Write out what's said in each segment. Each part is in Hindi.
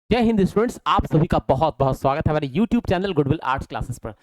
जय हिंद स्टूडेंट्स, आप सभी का बहुत बहुत स्वागत है हमारे YouTube channel goodwill arts classes पर।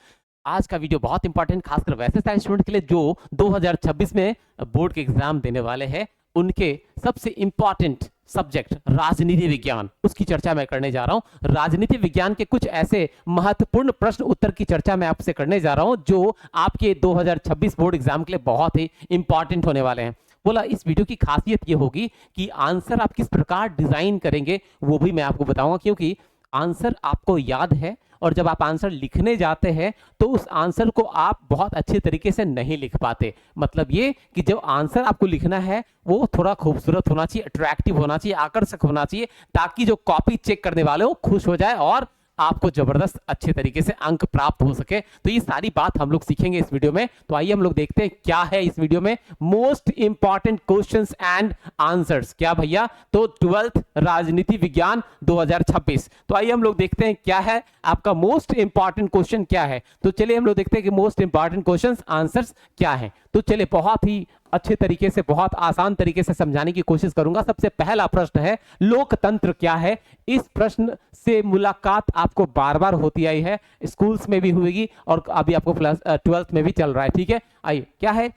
आज का वीडियो बहुत इंपॉर्टेंट, खासकर वैसे सारे स्टूडेंट के लिए जो 2026 में बोर्ड के एग्जाम देने वाले हैं। उनके सबसे इंपॉर्टेंट सब्जेक्ट राजनीति विज्ञान, उसकी चर्चा मैं करने जा रहा हूं। राजनीति विज्ञान के कुछ ऐसे महत्वपूर्ण प्रश्न उत्तर की चर्चा मैं आपसे करने जा रहा हूं जो आपके 2026 बोर्ड एग्जाम के लिए बहुत ही इंपॉर्टेंट होने वाले हैं। बोला इस वीडियो की खासियत ये होगी कि आंसर आप किस प्रकार डिजाइन करेंगे वो भी मैं आपको बताऊंगा, क्योंकि आंसर आपको याद है और जब आप आंसर लिखने जाते हैं तो उस आंसर को आप बहुत अच्छे तरीके से नहीं लिख पाते। मतलब ये कि जब आंसर आपको लिखना है वो थोड़ा खूबसूरत होना चाहिए, अट्रैक्टिव होना चाहिए, आकर्षक होना चाहिए, ताकि जो कॉपी चेक करने वाले हो खुश हो जाए और आपको जबरदस्त अच्छे तरीके से अंक प्राप्त हो सके। तो ये सारी बात हम लोग सीखेंगे इस वीडियो में। तो आइए हम लोग देखते हैं क्या है इस वीडियो में most important questions and answers. क्या भैया? तो 12th राजनीति विज्ञान 2026। तो आइए हम लोग देखते हैं क्या है आपका मोस्ट इंपॉर्टेंट क्वेश्चन क्या है। तो चलिए हम लोग देखते हैं कि मोस्ट इंपॉर्टेंट क्वेश्चंस आंसर्स क्या है। तो चलिए बहुत ही अच्छे तरीके से, बहुत आसान तरीके से समझाने की कोशिश करूंगा। सबसे पहला प्रश्न है लोकतंत्र क्या है। इस प्रश्न से मुलाकात आपको बार बार होती आई है, स्कूल्स में भी हुएगी और अभी आपको प्लस 12th में भी चल रहा है। ठीक है, आइए क्या है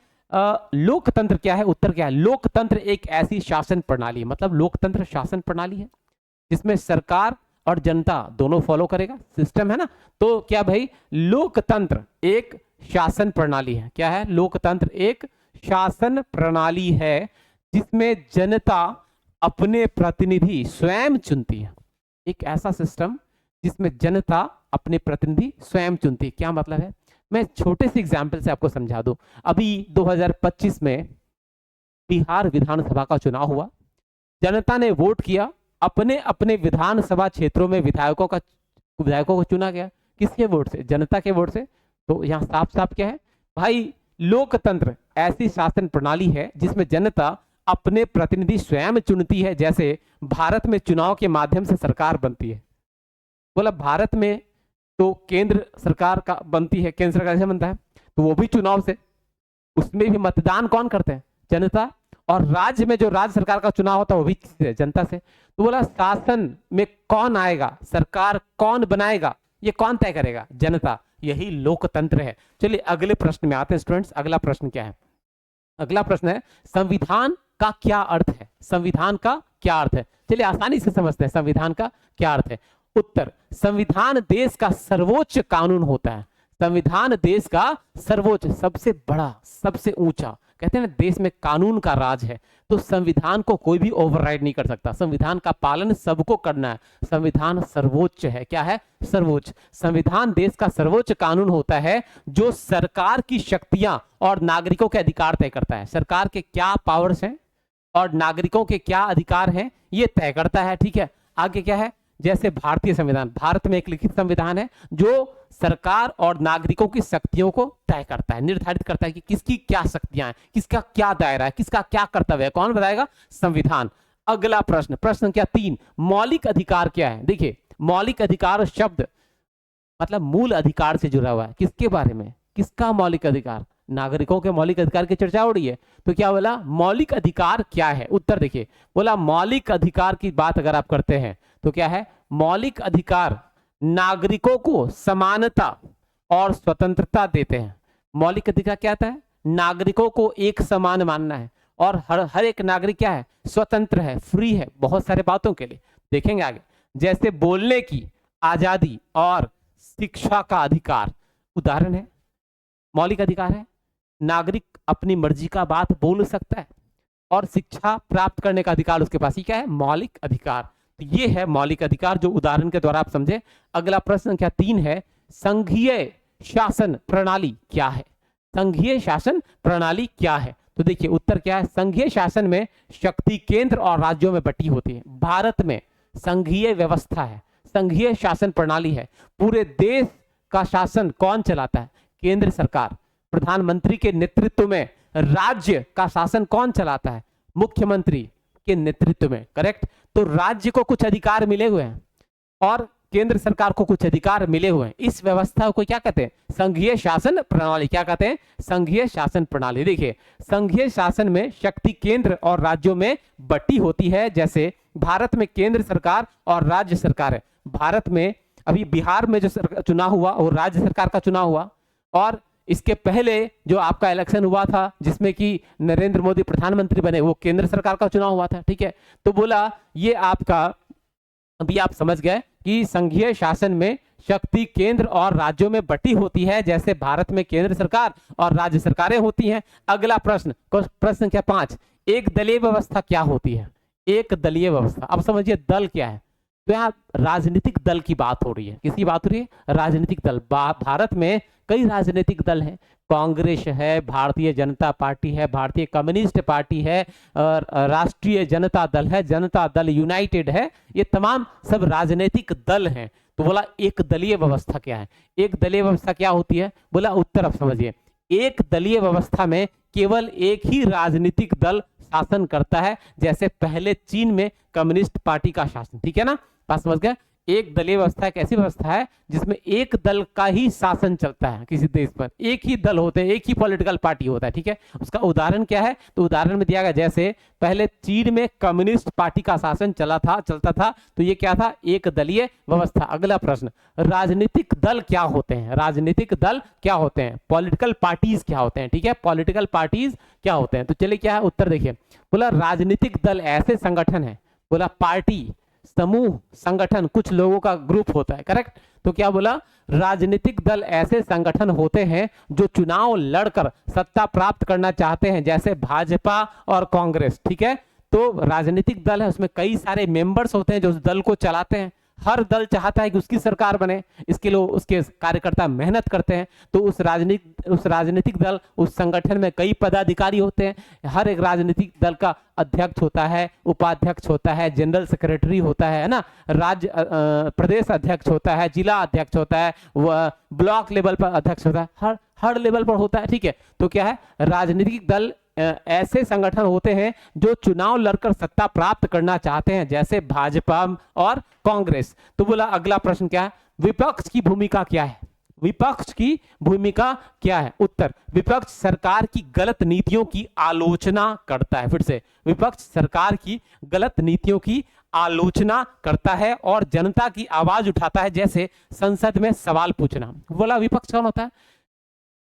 लोकतंत्र क्या है। उत्तर क्या है? लोकतंत्र एक ऐसी शासन प्रणाली, मतलब लोकतंत्र शासन प्रणाली है जिसमें सरकार और जनता दोनों फॉलो करेगा, सिस्टम है ना। तो क्या भाई, लोकतंत्र एक शासन प्रणाली है। क्या है? लोकतंत्र एक शासन प्रणाली है जिसमें जनता अपने प्रतिनिधि स्वयं चुनती है। एक ऐसा सिस्टम जिसमें जनता अपने प्रतिनिधि स्वयं चुनती है। क्या मतलब है? मैं छोटे से एग्जाम्पल से आपको समझा दूं। अभी 2025 में बिहार विधानसभा का चुनाव हुआ, जनता ने वोट किया, अपने अपने विधानसभा क्षेत्रों में विधायकों को चुना गया। किसके वोट से? जनता के वोट से। तो यहां साफ साफ क्या है भाई, लोकतंत्र ऐसी शासन प्रणाली है जिसमें जनता अपने प्रतिनिधि स्वयं चुनती है। जैसे भारत में चुनाव के माध्यम से सरकार बनती है। बोला भारत में तो केंद्र सरकार का बनती है, केंद्र सरकार से बनता है तो वो भी चुनाव से, उसमें भी मतदान कौन करते हैं? जनता। और राज्य में जो राज्य सरकार का चुनाव होता है वो भी जनता से। तो बोला शासन में कौन आएगा, सरकार कौन बनाएगा, ये कौन तय करेगा? जनता। यही लोकतंत्र है। चलिए अगले प्रश्न में आते हैं स्टूडेंट्स। अगला प्रश्न क्या है? अगला प्रश्न है संविधान का क्या अर्थ है। संविधान का क्या अर्थ है? चलिए आसानी से समझते हैं संविधान का क्या अर्थ है। उत्तर, संविधान देश का सर्वोच्च कानून होता है। संविधान देश का सर्वोच्च, सबसे बड़ा, सबसे ऊंचा, कहते हैं ना देश में कानून का राज है। तो संविधान को कोई भी ओवरराइड नहीं कर सकता। संविधान का पालन सबको करना है। संविधान सर्वोच्च है। क्या है? सर्वोच्च। संविधान देश का सर्वोच्च कानून होता है जो सरकार की शक्तियां और नागरिकों के अधिकार तय करता है। सरकार के क्या पावर्स हैं और नागरिकों के क्या अधिकार हैं ये तय करता है। ठीक है, आगे क्या है? जैसे भारतीय संविधान, भारत में एक लिखित संविधान है जो सरकार और नागरिकों की शक्तियों को तय करता है, निर्धारित करता है कि किसकी क्या शक्तियां हैं, किसका क्या दायरा है, किसका क्या कर्तव्य है। कौन बताएगा? संविधान। अगला प्रश्न, प्रश्न संख्या 3, मौलिक अधिकार क्या है। देखिए मौलिक अधिकार शब्द मतलब मूल अधिकार से जुड़ा हुआ है। किसके बारे में? किसका मौलिक अधिकार? नागरिकों के मौलिक अधिकार की चर्चा हो रही है। तो क्या बोला, मौलिक अधिकार क्या है? उत्तर देखिए, बोला मौलिक अधिकार की बात अगर आप करते हैं तो क्या है? मौलिक अधिकार नागरिकों को समानता और स्वतंत्रता देते हैं। मौलिक अधिकार क्या आता है? नागरिकों को एक समान मानना है और हर एक नागरिक क्या है? स्वतंत्र है, फ्री है बहुत सारे बातों के लिए। देखेंगे आगे, जैसे बोलने की आजादी और शिक्षा का अधिकार उदाहरण है, मौलिक अधिकार है। नागरिक अपनी मर्जी का बात बोल सकता है और शिक्षा प्राप्त करने का अधिकार उसके पास। ही क्या है? मौलिक अधिकार। तो ये है मौलिक अधिकार जो उदाहरण के द्वारा आप समझे। अगला प्रश्न संख्या 3 है संघीय शासन प्रणाली क्या है। संघीय शासन प्रणाली क्या है? तो देखिए उत्तर क्या है? संघीय शासन में शक्ति केंद्र और राज्यों में बटी होती है। भारत में संघीय व्यवस्था है, संघीय शासन प्रणाली है। पूरे देश का शासन कौन चलाता है? केंद्र सरकार। प्रधानमंत्री के नेतृत्व में। राज्य का शासन कौन चलाता है? मुख्यमंत्री के नेतृत्व में। करेक्ट। तो राज्य को कुछ अधिकार मिले हुए हैं और केंद्र सरकार को कुछ अधिकार मिले हुए हैं। इस व्यवस्था को क्या कहते हैं? संघीय शासन प्रणाली। क्या कहते हैं? संघीय शासन प्रणाली। देखिए संघीय शासन में शक्ति केंद्र और राज्यों में बटी होती है। जैसे भारत में केंद्र सरकार और राज्य सरकार है। भारत में अभी बिहार में जो चुनाव हुआ वो राज्य सरकार का चुनाव हुआ, और इसके पहले जो आपका इलेक्शन हुआ था जिसमें कि नरेंद्र मोदी प्रधानमंत्री बने, वो केंद्र सरकार का चुनाव हुआ था। ठीक है, तो बोला ये आपका, अभी आप समझ गए कि संघीय शासन में शक्ति केंद्र और राज्यों में बटी होती है, जैसे भारत में केंद्र सरकार और राज्य सरकारें होती हैं। अगला प्रश्न, प्रश्न संख्या 5, एक दलीय व्यवस्था क्या होती है? एक दलीय व्यवस्था, अब समझिए दल क्या है। तो यहाँ राजनीतिक दल की बात हो रही है। किसकी बात हो रही है? राजनीतिक दल। भारत में कई राजनीतिक दल हैं, कांग्रेस है, भारतीय जनता पार्टी है, भारतीय कम्युनिस्ट पार्टी है, और राष्ट्रीय जनता दल है, जनता दल यूनाइटेड है, ये तमाम सब राजनीतिक दल हैं। तो बोला एक दलीय व्यवस्था क्या है? एक दलीय व्यवस्था क्या होती है? बोला उत्तर अब समझिए, एक दलीय व्यवस्था में केवल एक ही राजनीतिक दल शासन करता है, जैसे पहले चीन में कम्युनिस्ट पार्टी का शासन। ठीक है ना, बात समझ गए? एक दलीय व्यवस्था एक ऐसी व्यवस्था है जिसमें एक दल का ही शासन चलता है किसी देश पर, एक ही दल होते हैं, एक ही पॉलिटिकल पार्टी होता है। ठीक है, उसका उदाहरण क्या है? तो उदाहरण में दिया गया, जैसे पहले चीन में कम्युनिस्ट पार्टी का शासन चलता था, तो ये क्या था? एक दलीय व्यवस्था। अगला प्रश्न, राजनीतिक दल क्या होते हैं? राजनीतिक दल क्या होते हैं? पॉलिटिकल पार्टीज क्या होते हैं? ठीक है, पॉलिटिकल पार्टीज क्या होते हैं? तो चलिए क्या है उत्तर देखिए। बोला राजनीतिक दल ऐसे संगठन है, बोला पार्टी, समूह, संगठन, कुछ लोगों का ग्रुप होता है। करेक्ट। तो क्या बोला? राजनीतिक दल ऐसे संगठन होते हैं जो चुनाव लड़कर सत्ता प्राप्त करना चाहते हैं, जैसे भाजपा और कांग्रेस। ठीक है, तो राजनीतिक दल है, उसमें कई सारे मेंबर्स होते हैं जो उस दल को चलाते हैं। हर दल चाहता है कि उसकी सरकार बने, इसके लिए उसके कार्यकर्ता मेहनत करते हैं। तो उस राजनीतिक दल, उस संगठन में कई पदाधिकारी होते हैं। हर एक राजनीतिक दल का अध्यक्ष होता है, उपाध्यक्ष होता है, जनरल सेक्रेटरी होता है ना, राज्य प्रदेश अध्यक्ष होता है, जिला अध्यक्ष होता है, ब्लॉक लेवल पर अध्यक्ष होता है, हर लेवल पर होता है। ठीक है, तो क्या है? राजनीतिक दल ऐसे संगठन होते हैं जो चुनाव लड़कर सत्ता प्राप्त करना चाहते हैं, जैसे भाजपा और कांग्रेस। तो बोला अगला प्रश्न क्या है? विपक्ष की भूमिका क्या है? विपक्ष की भूमिका क्या है? उत्तर, विपक्ष सरकार की गलत नीतियों की आलोचना करता है। फिर से, विपक्ष सरकार की गलत नीतियों की आलोचना करता है और जनता की आवाज उठाता है, जैसे संसद में सवाल पूछना। बोला विपक्ष कौन होता है?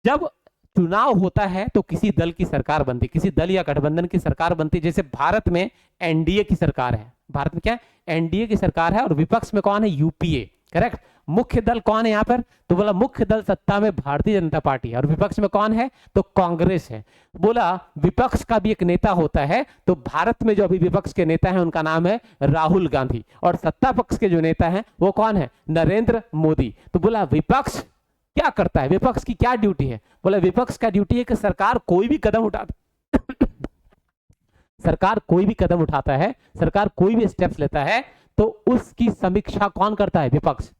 जब चुनाव होता है तो किसी दल की सरकार बनती, किसी दल या गठबंधन की सरकार बनती। जैसे भारत में एनडीए की सरकार है, भारत में क्या है? एनडीए की सरकार है, और विपक्ष में कौन है? यूपीए। करेक्ट। मुख्य दल कौन है यहाँ पर? तो बोला मुख्य दल सत्ता में भारतीय जनता पार्टी है, और विपक्ष में कौन है? तो कांग्रेस है। बोला विपक्ष का भी एक नेता होता है, तो भारत में जो अभी विपक्ष के नेता हैं उनका नाम है राहुल गांधी, और सत्ता पक्ष के जो नेता हैं वो कौन है? नरेंद्र मोदी। तो बोला विपक्ष क्या करता है? विपक्ष की क्या ड्यूटी है? बोला विपक्ष का ड्यूटी है कि सरकार कोई भी कदम उठाता सरकार कोई भी कदम उठाता है, सरकार कोई भी स्टेप्स लेता है, तो उसकी समीक्षा कौन करता है? विपक्ष।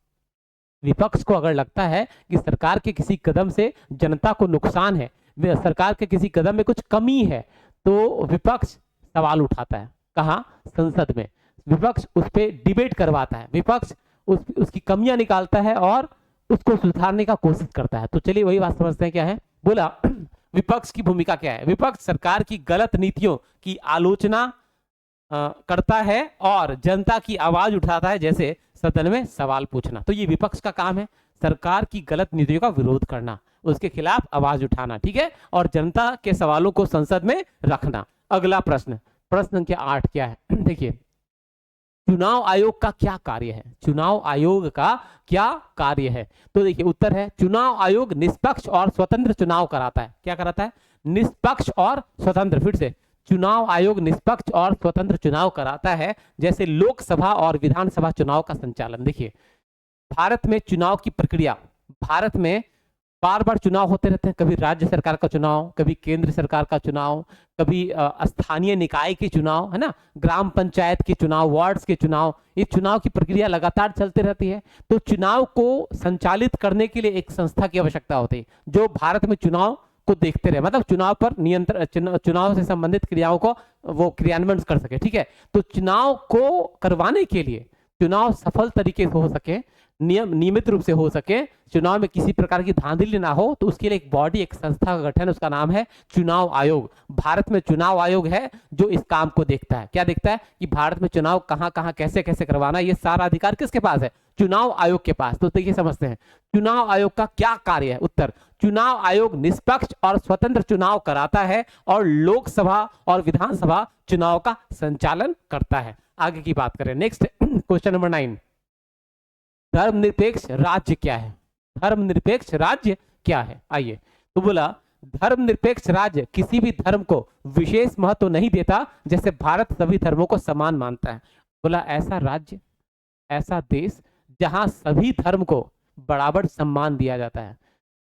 विपक्ष को अगर लगता है कि सरकार के किसी कदम से जनता को नुकसान है, सरकार के किसी कदम में कुछ कमी है, तो विपक्ष सवाल उठाता है। कहाँ? संसद में। विपक्ष उस पर डिबेट करवाता है, विपक्ष उसकी कमियां निकालता है और उसको सुधारने का कोशिश करता है। तो चलिए वही बात समझते हैं क्या है। बोला विपक्ष की भूमिका क्या है? विपक्ष सरकार की गलत नीतियों की आलोचना करता है और जनता की आवाज उठाता है, जैसे सदन में सवाल पूछना। तो ये विपक्ष का काम है, सरकार की गलत नीतियों का विरोध करना, उसके खिलाफ आवाज उठाना। ठीक है, और जनता के सवालों को संसद में रखना। अगला प्रश्न, प्रश्न संख्या 8 क्या है? देखिए, चुनाव आयोग का क्या कार्य है? चुनाव आयोग का क्या कार्य है? तो देखिए उत्तर है, चुनाव आयोग निष्पक्ष और स्वतंत्र चुनाव कराता है। क्या कराता है? निष्पक्ष और स्वतंत्र। फिर से, चुनाव आयोग निष्पक्ष और स्वतंत्र चुनाव कराता है, जैसे लोकसभा और विधानसभा चुनाव का संचालन। देखिए भारत में चुनाव की प्रक्रिया, भारत में बार बार चुनाव होते रहते हैं, कभी राज्य सरकार का चुनाव, कभी केंद्र सरकार का चुनाव, कभी स्थानीय निकाय के चुनाव, है ना, ग्राम पंचायत के चुनाव, वार्ड्स के चुनाव। ये चुनाव की प्रक्रिया लगातार चलती रहती है। तो चुनाव को संचालित करने के लिए एक संस्था की आवश्यकता होती है जो भारत में चुनाव को देखते रहे, मतलब चुनाव पर नियंत्रण, चुनाव से संबंधित क्रियाओं को वो क्रियान्वयन कर सके। ठीक है, तो चुनाव को करवाने के लिए, चुनाव सफल तरीके से हो सके, नियमित रूप से हो सके, चुनाव में किसी प्रकार की धांधली ना हो, तो उसके लिए एक बॉडी, एक संस्था का गठन, उसका नाम है चुनाव आयोग। भारत में चुनाव आयोग है जो इस काम को देखता है। क्या देखता है कि भारत में चुनाव कहां कहां कैसे कैसे करवाना, ये सारा अधिकार किसके पास है? चुनाव आयोग के पास। तो देखिए समझते हैं चुनाव आयोग का क्या कार्य है। उत्तर, चुनाव आयोग निष्पक्ष और स्वतंत्र चुनाव कराता है और लोकसभा और विधानसभा चुनाव का संचालन करता है। आगे की बात करें, नेक्स्ट क्वेश्चन नंबर 9, धर्मनिरपेक्ष राज्य क्या है? धर्मनिरपेक्ष राज्य क्या है? आइए, तो बोला धर्मनिरपेक्ष राज्य किसी भी धर्म को विशेष महत्व नहीं देता, जैसे भारत सभी धर्मों को समान मानता है। बोला ऐसा राज्य, ऐसा देश जहां सभी धर्म को बराबर सम्मान दिया जाता है,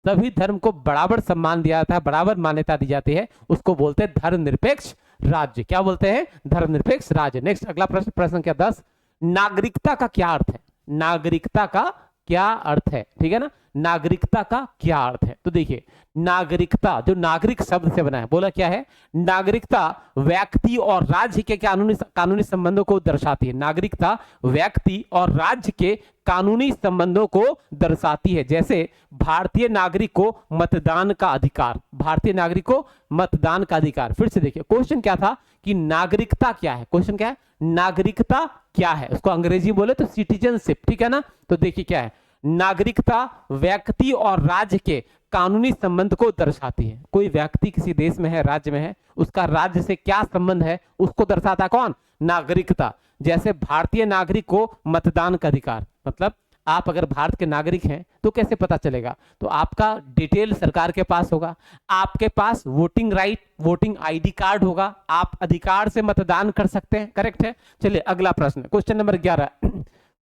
सभी धर्म को बराबर सम्मान दिया जाता है, बराबर मान्यता दी जाती है, उसको बोलते हैं धर्मनिरपेक्ष राज्य। क्या बोलते हैं? धर्मनिरपेक्ष राज्य। नेक्स्ट अगला प्रश्न, प्रश्न क्या 10, नागरिकता का क्या अर्थ है? नागरिकता का क्या अर्थ है? ठीक है ना, नागरिकता का क्या अर्थ है? तो देखिए नागरिकता जो नागरिक शब्द से बना है, बोला क्या है? नागरिकता व्यक्ति और राज्य के कानूनी संबंधों को दर्शाती है। नागरिकता व्यक्ति और राज्य के कानूनी संबंधों को दर्शाती है। जैसे भारतीय नागरिक को मतदान का अधिकार, भारतीय नागरिक को मतदान का अधिकार। फिर से देखिए क्वेश्चन क्या था कि नागरिकता क्या है? क्वेश्चन क्या है? नागरिकता क्या है? उसको अंग्रेजी बोले तो सिटीजनशिप, ठीक है ना। तो देखिए क्या है, नागरिकता व्यक्ति और राज्य के कानूनी संबंध को दर्शाती है। कोई व्यक्ति किसी देश में है, राज्य में है, उसका राज्य से क्या संबंध है उसको दर्शाता कौन? नागरिकता। जैसे भारतीय नागरिक को मतदान का अधिकार, मतलब आप अगर भारत के नागरिक हैं तो कैसे पता चलेगा? तो आपका डिटेल सरकार के पास होगा, आपके पास voting right, voting ID card होगा, आप अधिकार से मतदान कर सकते हैं। करेक्ट है। चलिए अगला प्रश्न, क्वेश्चन नंबर 11,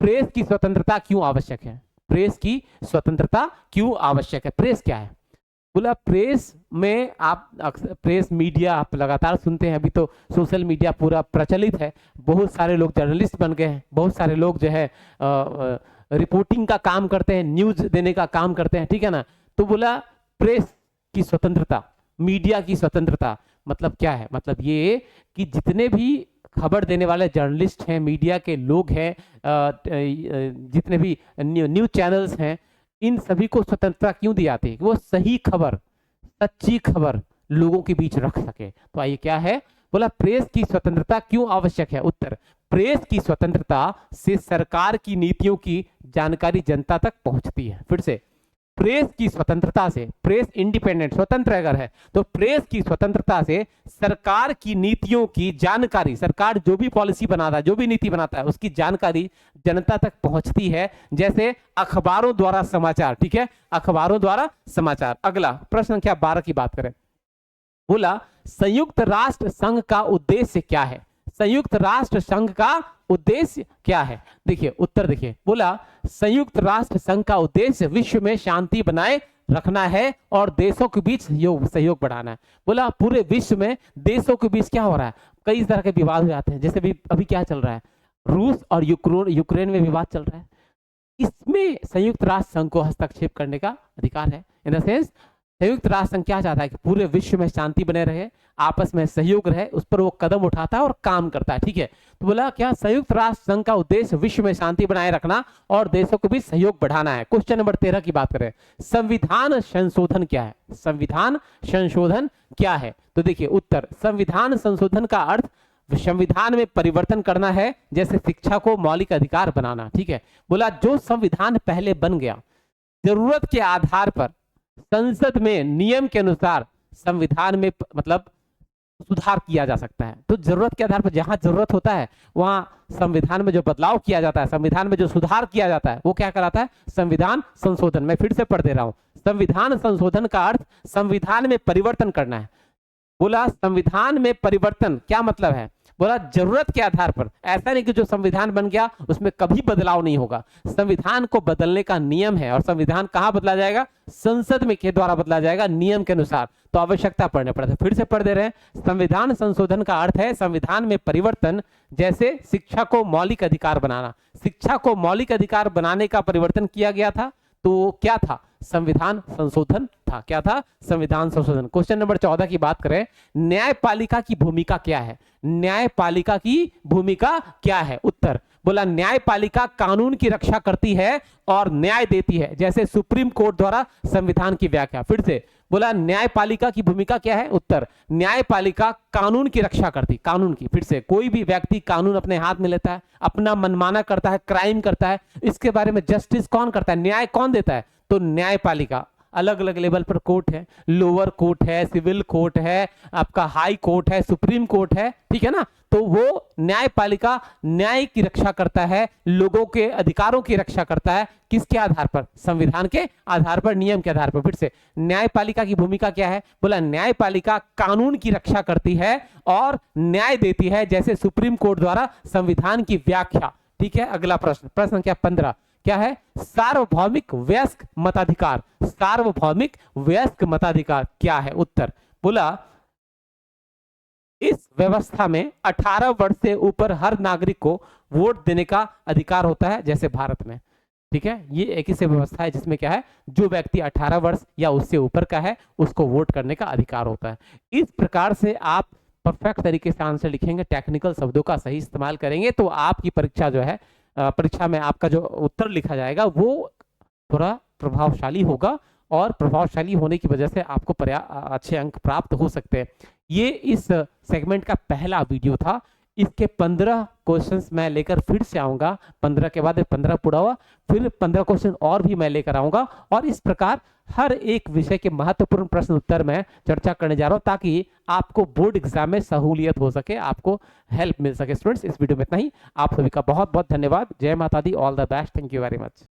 प्रेस की स्वतंत्रता क्यों आवश्यक है? प्रेस की स्वतंत्रता क्यों आवश्यक है? प्रेस क्या है? बोला प्रेस में आप प्रेस मीडिया आप लगातार सुनते हैं, अभी तो सोशल मीडिया पूरा प्रचलित है, बहुत सारे लोग जर्नलिस्ट बन गए हैं, बहुत सारे लोग जो है रिपोर्टिंग का काम करते हैं, न्यूज देने का काम करते हैं, ठीक है ना। तो बोला प्रेस की स्वतंत्रता, मीडिया की स्वतंत्रता मतलब क्या है? मतलब ये कि जितने भी खबर देने वाले जर्नलिस्ट हैं, मीडिया के लोग हैं, जितने भी न्यूज चैनल्स हैं, इन सभी को स्वतंत्रता क्यों दी जाती है? कि वो सही खबर, सच्ची खबर लोगों के बीच रख सके। तो आइए क्या है? बोला प्रेस की स्वतंत्रता क्यों आवश्यक है? उत्तर, प्रेस की स्वतंत्रता से सरकार की नीतियों की जानकारी जनता तक पहुंचती है। फिर से, प्रेस की स्वतंत्रता से, प्रेस इंडिपेंडेंट स्वतंत्र अगर है तो प्रेस की स्वतंत्रता से सरकार की नीतियों की जानकारी, सरकार जो भी पॉलिसी बनाता है, जो भी नीति बनाता है, उसकी जानकारी जनता तक पहुंचती है। जैसे अखबारों द्वारा समाचार, ठीक है, अखबारों द्वारा समाचार। अगला प्रश्न क्या 12 की बात करें, बोला संयुक्त राष्ट्र संघ का उद्देश्य क्या है? संयुक्त राष्ट्र संघ का उद्देश्य क्या है? देखिए उत्तर देखिए, बोला संयुक्त राष्ट्र संघ का उद्देश्य विश्व में शांति बनाए रखना है और देशों के बीच सहयोग बढ़ाना है। बोला पूरे विश्व में देशों के बीच क्या हो रहा है? कई तरह के विवाद हो जाते हैं। जैसे अभी क्या चल रहा है? रूस और यूक्रेन में विवाद चल रहा है। इसमें संयुक्त राष्ट्र संघ को हस्तक्षेप करने का अधिकार है। इन द सेंस संयुक्त राष्ट्र संघ क्या चाहता है कि पूरे विश्व में शांति बने रहे, आपस में सहयोग रहे, उस पर वो कदम उठाता है और काम करता है। ठीक है, तो बोला क्या संयुक्त राष्ट्र संघ का उद्देश्य विश्व में शांति बनाए रखना और देशों के बीच सहयोग बढ़ाना है। क्वेश्चन नंबर 13 की बात करें, संविधान संशोधन क्या है? संविधान संशोधन क्या है? तो देखिए उत्तर, संविधान संशोधन का अर्थ संविधान में परिवर्तन करना है, जैसे शिक्षा को मौलिक अधिकार बनाना। ठीक है, बोला जो संविधान पहले बन गया, जरूरत के आधार पर संसद में नियम के अनुसार संविधान में मतलब सुधार किया जा सकता है। तो जरूरत के आधार पर जहां जरूरत होता है वहां संविधान में जो बदलाव किया जाता है, संविधान में जो सुधार किया जाता है, वो क्या कहलाता है? संविधान संशोधन। मैं फिर से पढ़ दे रहा हूं, संविधान संशोधन का अर्थ संविधान में परिवर्तन करना है। बोला संविधान में परिवर्तन क्या मतलब है? बोला जरूरत के आधार पर, ऐसा नहीं कि जो संविधान बन गया उसमें कभी बदलाव नहीं होगा। संविधान को बदलने का नियम है और संविधान कहां बदला जाएगा? संसद में के द्वारा बदला जाएगा नियम के अनुसार। तो आवश्यकता पढ़ने पड़ता है, फिर से पढ़ दे रहे हैं। संविधान संशोधन का अर्थ है संविधान में परिवर्तन, जैसे शिक्षा को मौलिक अधिकार बनाना। शिक्षा को मौलिक अधिकार बनाने का परिवर्तन किया गया था, तो क्या था? संविधान संशोधन था। क्या था? संविधान संशोधन। क्वेश्चन नंबर 14 की बात करें, न्यायपालिका की भूमिका क्या है? न्यायपालिका की भूमिका क्या है? उत्तर, बोला न्यायपालिका कानून की रक्षा करती है और न्याय देती है, जैसे सुप्रीम कोर्ट द्वारा संविधान की व्याख्या। फिर से बोला न्यायपालिका की भूमिका क्या है? उत्तर, न्यायपालिका कानून की रक्षा करती, कानून की। फिर से, कोई भी व्यक्ति कानून अपने हाथ में लेता है, अपना मनमाना करता है, क्राइम करता है, इसके बारे में जस्टिस कौन करता है? न्याय कौन देता है? तो न्यायपालिका। अलग अलग लेवल पर कोर्ट है, लोअर कोर्ट है, सिविल कोर्ट है, आपका हाई कोर्ट है, सुप्रीम कोर्ट है, ठीक है ना। तो वो न्यायपालिका न्याय की रक्षा करता है, लोगों के अधिकारों की रक्षा करता है। किसके आधार पर? संविधान के आधार पर, नियम के आधार पर। फिर से, न्यायपालिका की भूमिका क्या है? बोला न्यायपालिका कानून की रक्षा करती है और न्याय देती है, जैसे सुप्रीम कोर्ट द्वारा संविधान की व्याख्या। ठीक है, अगला प्रश्न, प्रश्न संख्या 15 क्या है? सार्वभौमिक वयस्क मताधिकार। सार्वभौमिक वयस्क मताधिकार क्या है? उत्तर, बोला इस व्यवस्था में 18 वर्ष से ऊपर हर नागरिक को वोट देने का अधिकार होता है, जैसे भारत में। ठीक है, ये एक ऐसी व्यवस्था है जिसमें क्या है, जो व्यक्ति 18 वर्ष या उससे ऊपर का है उसको वोट करने का अधिकार होता है। इस प्रकार से आप परफेक्ट तरीके से आंसर लिखेंगे, टेक्निकल शब्दों का सही इस्तेमाल करेंगे, तो आपकी परीक्षा जो है, परीक्षा में आपका जो उत्तर लिखा जाएगा वो थोड़ा प्रभावशाली होगा, और प्रभावशाली होने की वजह से आपको अच्छे अंक प्राप्त हो सकते हैं। ये इस सेगमेंट का पहला वीडियो था। इसके 15 क्वेश्चंस मैं लेकर फिर से आऊंगा। 15 के बाद 15 पूरा हुआ, फिर 15 क्वेश्चन और भी मैं लेकर आऊंगा, और इस प्रकार हर एक विषय के महत्वपूर्ण प्रश्न उत्तर में चर्चा करने जा रहा हूं, ताकि आपको बोर्ड एग्जाम में सहूलियत हो सके, आपको हेल्प मिल सके। स्टूडेंट्स, इस वीडियो में इतना ही। आप सभी का बहुत बहुत धन्यवाद। जय माता दी, all the best, thank you very much.